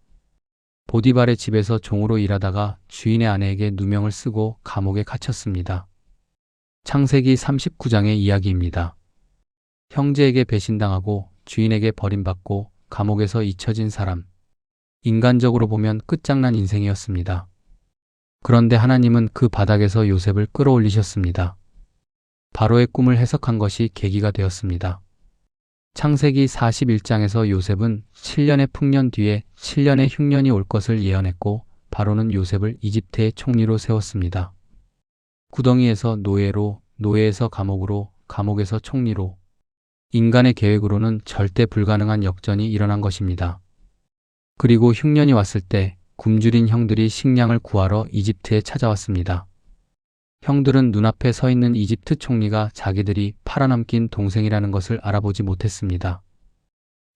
보디발의 집에서 종으로 일하다가 주인의 아내에게 누명을 쓰고 감옥에 갇혔습니다. 창세기 39장의 이야기입니다. 형제에게 배신당하고 주인에게 버림받고 감옥에서 잊혀진 사람. 인간적으로 보면 끝장난 인생이었습니다. 그런데 하나님은 그 바닥에서 요셉을 끌어올리셨습니다. 바로의 꿈을 해석한 것이 계기가 되었습니다. 창세기 41장에서 요셉은 7년의 풍년 뒤에 7년의 흉년이 올 것을 예언했고 바로는 요셉을 이집트의 총리로 세웠습니다. 구덩이에서 노예로, 노예에서 감옥으로, 감옥에서 총리로. 인간의 계획으로는 절대 불가능한 역전이 일어난 것입니다. 그리고 흉년이 왔을 때 굶주린 형들이 식량을 구하러 이집트에 찾아왔습니다. 형들은 눈앞에 서 있는 이집트 총리가 자기들이 팔아넘긴 동생이라는 것을 알아보지 못했습니다.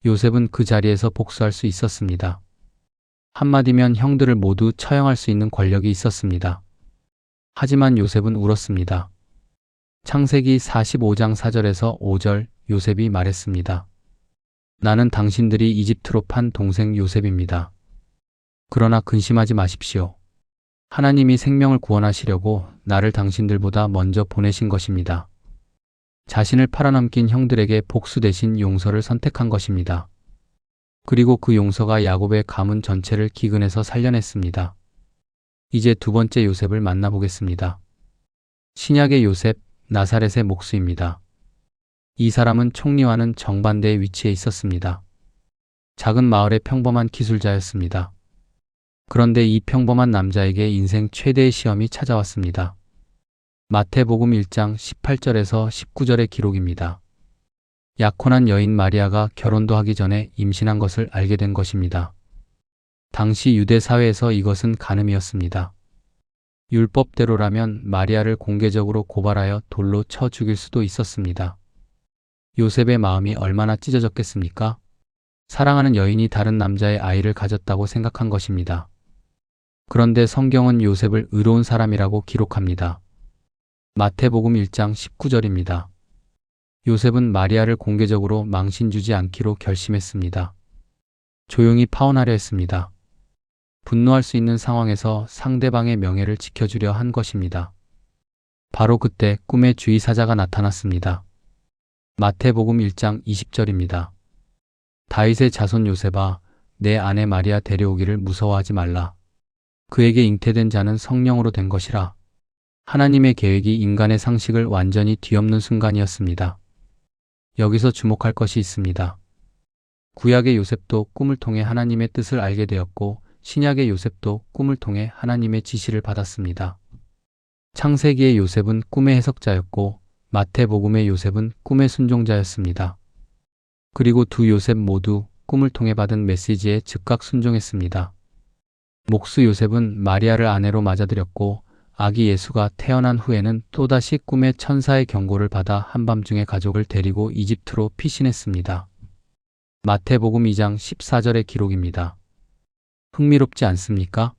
요셉은 그 자리에서 복수할 수 있었습니다. 한마디면 형들을 모두 처형할 수 있는 권력이 있었습니다. 하지만 요셉은 울었습니다. 창세기 45장 4절에서 5절 요셉이 말했습니다. 나는 당신들이 이집트로 판 동생 요셉입니다. 그러나 근심하지 마십시오. 하나님이 생명을 구원하시려고 나를 당신들보다 먼저 보내신 것입니다. 자신을 팔아넘긴 형들에게 복수 대신 용서를 선택한 것입니다. 그리고 그 용서가 야곱의 가문 전체를 기근에서 살려냈습니다. 이제 두 번째 요셉을 만나보겠습니다. 신약의 요셉, 나사렛의 목수입니다. 이 사람은 총리와는 정반대의 위치에 있었습니다. 작은 마을의 평범한 기술자였습니다. 그런데 이 평범한 남자에게 인생 최대의 시험이 찾아왔습니다. 마태복음 1장 18절에서 19절의 기록입니다. 약혼한 여인 마리아가 결혼도 하기 전에 임신한 것을 알게 된 것입니다. 당시 유대 사회에서 이것은 간음이었습니다. 율법대로라면 마리아를 공개적으로 고발하여 돌로 쳐 죽일 수도 있었습니다. 요셉의 마음이 얼마나 찢어졌겠습니까? 사랑하는 여인이 다른 남자의 아이를 가졌다고 생각한 것입니다. 그런데 성경은 요셉을 의로운 사람이라고 기록합니다. 마태복음 1장 19절입니다. 요셉은 마리아를 공개적으로 망신 주지 않기로 결심했습니다. 조용히 파혼하려 했습니다. 분노할 수 있는 상황에서 상대방의 명예를 지켜주려 한 것입니다. 바로 그때 꿈의 주의사자가 나타났습니다. 마태복음 1장 20절입니다. 다윗의 자손 요셉아, 내 아내 마리아 데려오기를 무서워하지 말라. 그에게 잉태된 자는 성령으로 된 것이라. 하나님의 계획이 인간의 상식을 완전히 뒤엎는 순간이었습니다. 여기서 주목할 것이 있습니다. 구약의 요셉도 꿈을 통해 하나님의 뜻을 알게 되었고 신약의 요셉도 꿈을 통해 하나님의 지시를 받았습니다. 창세기의 요셉은 꿈의 해석자였고 마태복음의 요셉은 꿈의 순종자였습니다. 그리고 두 요셉 모두 꿈을 통해 받은 메시지에 즉각 순종했습니다. 목수 요셉은 마리아를 아내로 맞아들였고 아기 예수가 태어난 후에는 또다시 꿈의 천사의 경고를 받아 한밤중에 가족을 데리고 이집트로 피신했습니다. 마태복음 2장 14절의 기록입니다. 흥미롭지 않습니까?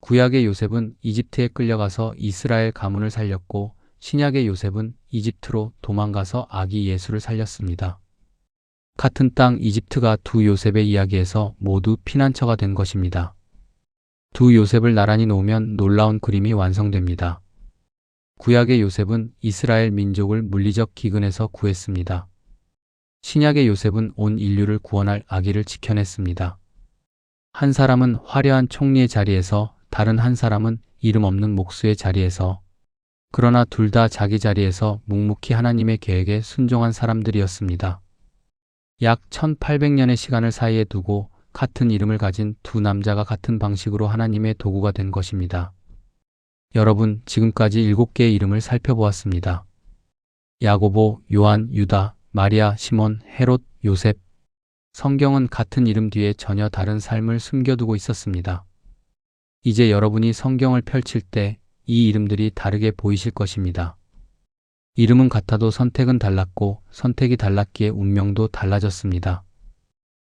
구약의 요셉은 이집트에 끌려가서 이스라엘 가문을 살렸고 신약의 요셉은 이집트로 도망가서 아기 예수를 살렸습니다. 같은 땅 이집트가 두 요셉의 이야기에서 모두 피난처가 된 것입니다. 두 요셉을 나란히 놓으면 놀라운 그림이 완성됩니다. 구약의 요셉은 이스라엘 민족을 물리적 기근에서 구했습니다. 신약의 요셉은 온 인류를 구원할 아기를 지켜냈습니다. 한 사람은 화려한 총리의 자리에서, 다른 한 사람은 이름 없는 목수의 자리에서, 그러나 둘 다 자기 자리에서 묵묵히 하나님의 계획에 순종한 사람들이었습니다. 약 1800년의 시간을 사이에 두고 같은 이름을 가진 두 남자가 같은 방식으로 하나님의 도구가 된 것입니다. 여러분, 지금까지 7개의 이름을 살펴보았습니다. 야고보, 요한, 유다, 마리아, 시몬, 헤롯, 요셉. 성경은 같은 이름 뒤에 전혀 다른 삶을 숨겨두고 있었습니다. 이제 여러분이 성경을 펼칠 때 이 이름들이 다르게 보이실 것입니다. 이름은 같아도 선택은 달랐고 선택이 달랐기에 운명도 달라졌습니다.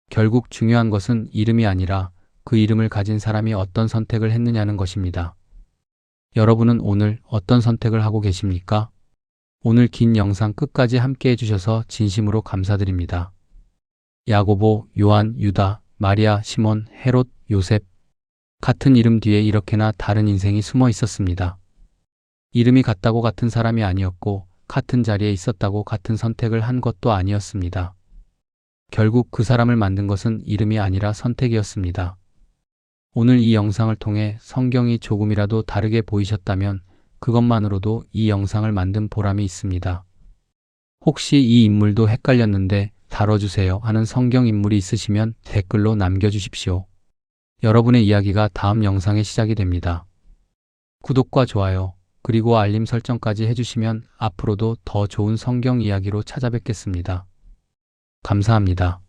결국 중요한 것은 이름이 아니라 그 이름을 가진 사람이 어떤 선택을 했느냐는 것입니다. 여러분은 오늘 어떤 선택을 하고 계십니까? 오늘 긴 영상 끝까지 함께 해주셔서 진심으로 감사드립니다. 야고보, 요한, 유다, 마리아, 시몬, 헤롯, 요셉. 같은 이름 뒤에 이렇게나 다른 인생이 숨어 있었습니다. 이름이 같다고 같은 사람이 아니었고 같은 자리에 있었다고 같은 선택을 한 것도 아니었습니다. 결국 그 사람을 만든 것은 이름이 아니라 선택이었습니다. 오늘 이 영상을 통해 성경이 조금이라도 다르게 보이셨다면 그것만으로도 이 영상을 만든 보람이 있습니다. 혹시 이 인물도 헷갈렸는데 다뤄주세요 하는 성경 인물이 있으시면 댓글로 남겨주십시오. 여러분의 이야기가 다음 영상의 시작이 됩니다. 구독과 좋아요, 그리고 알림 설정까지 해주시면 앞으로도 더 좋은 성경 이야기로 찾아뵙겠습니다. 감사합니다.